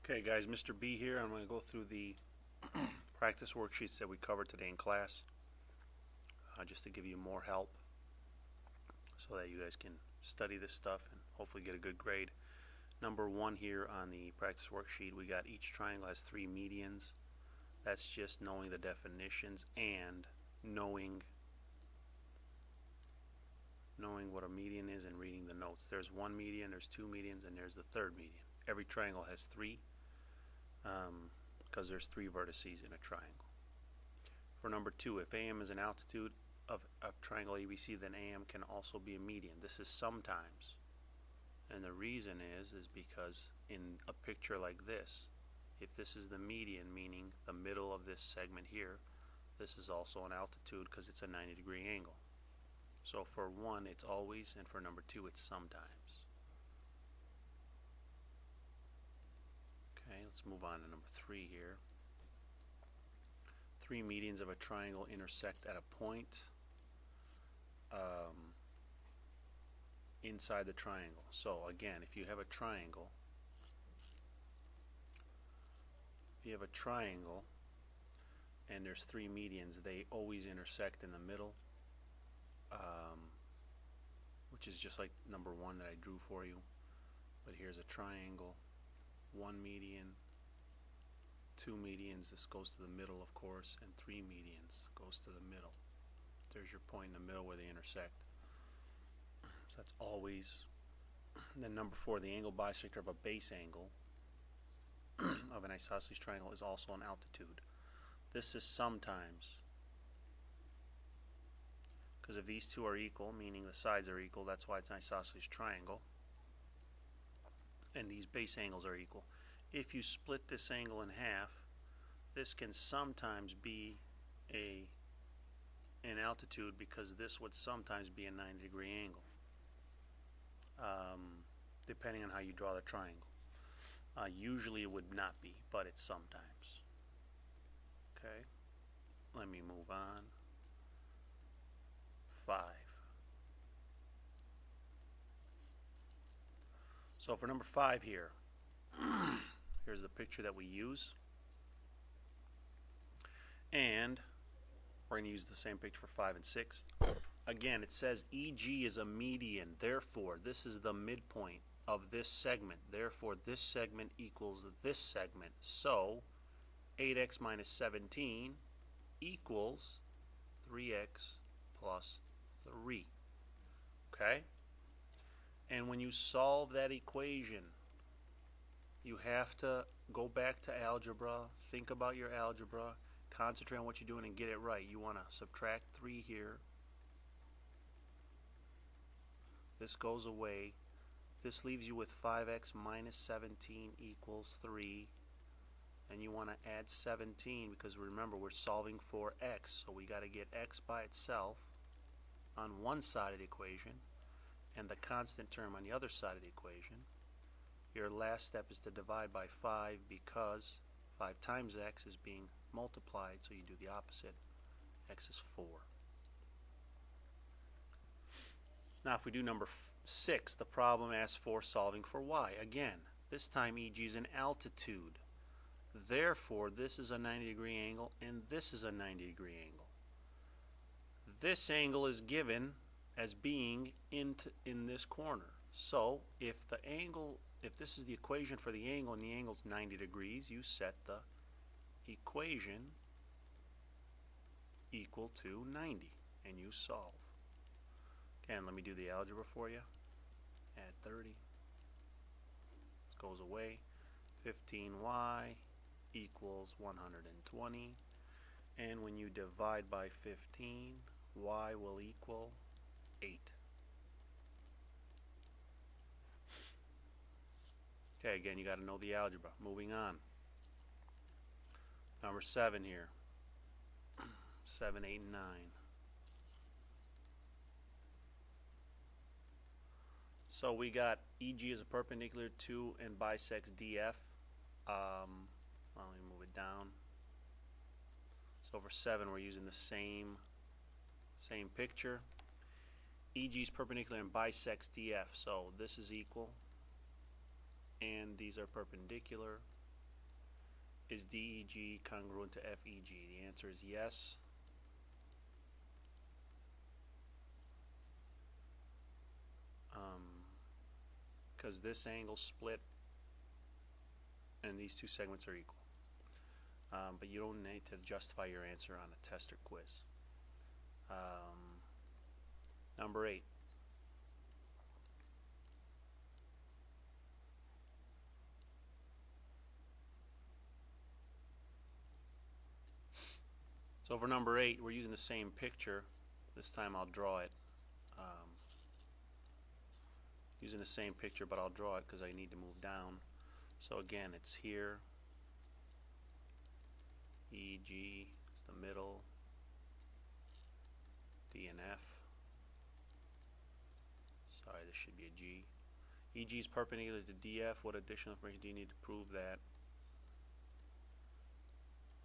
Okay guys, Mr. B here. I'm going to go through the practice worksheets that we covered today in class just to give you more help so that you guys can study this stuff and hopefully get a good grade. Number one here on the practice worksheet, we got each triangle has three medians. That's just knowing the definitions and knowing what a median is and reading the notes. There's one median, there's two medians, and there's the third median. Every triangle has three because there's three vertices in a triangle. For number two, if AM is an altitude of triangle ABC, then AM can also be a median. This is sometimes, and the reason is because in a picture like this, if this is the median, meaning the middle of this segment here, this is also an altitude because it's a 90-degree angle. So for one it's always, and for number two it's sometimes. Okay, let's move on to number three here. Three medians of a triangle intersect at a point inside the triangle. So again, if you have a triangle, and there's three medians, they always intersect in the middle, which is just like number one that I drew for you. But here's a triangle, one median, two medians, this goes to the middle of course, and three medians goes to the middle. There's your point in the middle where they intersect. So that's always. And then number four, the angle bisector of a base angle of an isosceles triangle is also an altitude. This is sometimes, because if these two are equal, meaning the sides are equal, that's why it's an isosceles triangle, and these base angles are equal. If you split this angle in half, this can sometimes be an altitude because this would sometimes be a 90-degree angle, depending on how you draw the triangle. Usually it would not be, but it's sometimes. Okay, let me move on. 5. So for number 5 here, here's the picture that we use, and we're going to use the same picture for 5 and 6. Again, it says EG is a median, therefore this is the midpoint of this segment, therefore this segment equals this segment, so 8x minus 17 equals 3x plus 3. Okay? And when you solve that equation, you have to go back to algebra, think about your algebra, concentrate on what you're doing and get it right. You want to subtract 3 here. This goes away. This leaves you with 5x minus 17 equals 3. And you want to add 17 because remember we're solving for x, so we got to get x by itself on one side of the equation and the constant term on the other side of the equation. Your last step is to divide by 5 because 5 times x is being multiplied, so you do the opposite. X is 4. Now if we do number 6, the problem asks for solving for y. Again, this time EG is an altitude. Therefore, this is a 90-degree angle, and this is a 90-degree angle. This angle is given as being in this corner. So, if this is the equation for the angle, and the angle is 90 degrees, you set the equation equal to 90, and you solve. Again, let me do the algebra for you. Add 30. This goes away. 15y equals 120, and when you divide by 15, y will equal 8. Okay, again you got to know the algebra. Moving on. Number 7 here. 7, 8, and 9. So we got EG is a perpendicular to and bisects DF. Let me move it down. So for 7 we're using the same picture. EG is perpendicular and bisects DF, so this is equal and these are perpendicular, is DEG congruent to FEG? The answer is yes. Because this angle split and these two segments are equal. But you don't need to justify your answer on a test or quiz. Number 8. So for number 8, we're using the same picture. This time I'll draw it. Using the same picture, but I'll draw it because I need to move down. So again, it's here. EG is the middle. D and F. Sorry, this should be a G. EG is perpendicular to DF. What additional information do you need to prove that?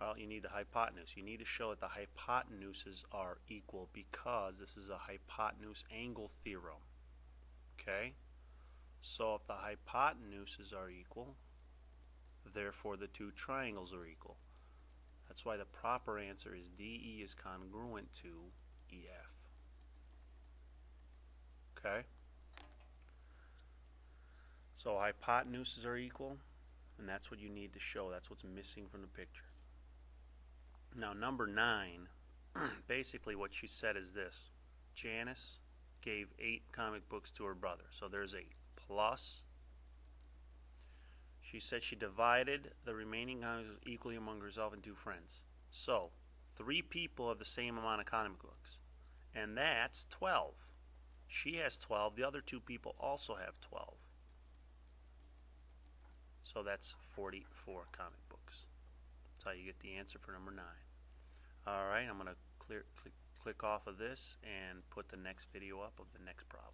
Well, you need the hypotenuse. You need to show that the hypotenuses are equal because this is a hypotenuse angle theorem. Okay? So if the hypotenuses are equal, therefore the two triangles are equal. That's why the proper answer is DE is congruent to EF. Okay? So hypotenuses are equal, and that's what you need to show. That's what's missing from the picture. Now number 9, basically what she said is this. Janice gave 8 comic books to her brother. So there's 8. Plus, she said she divided the remaining comic books equally among herself and 2 friends. So 3 people have the same amount of comic books. And that's 12. She has 12. The other 2 people also have 12. So that's 44 comic books. That's how you get the answer for number 9. Alright, I'm going to click off of this and put the next video up of the next problem.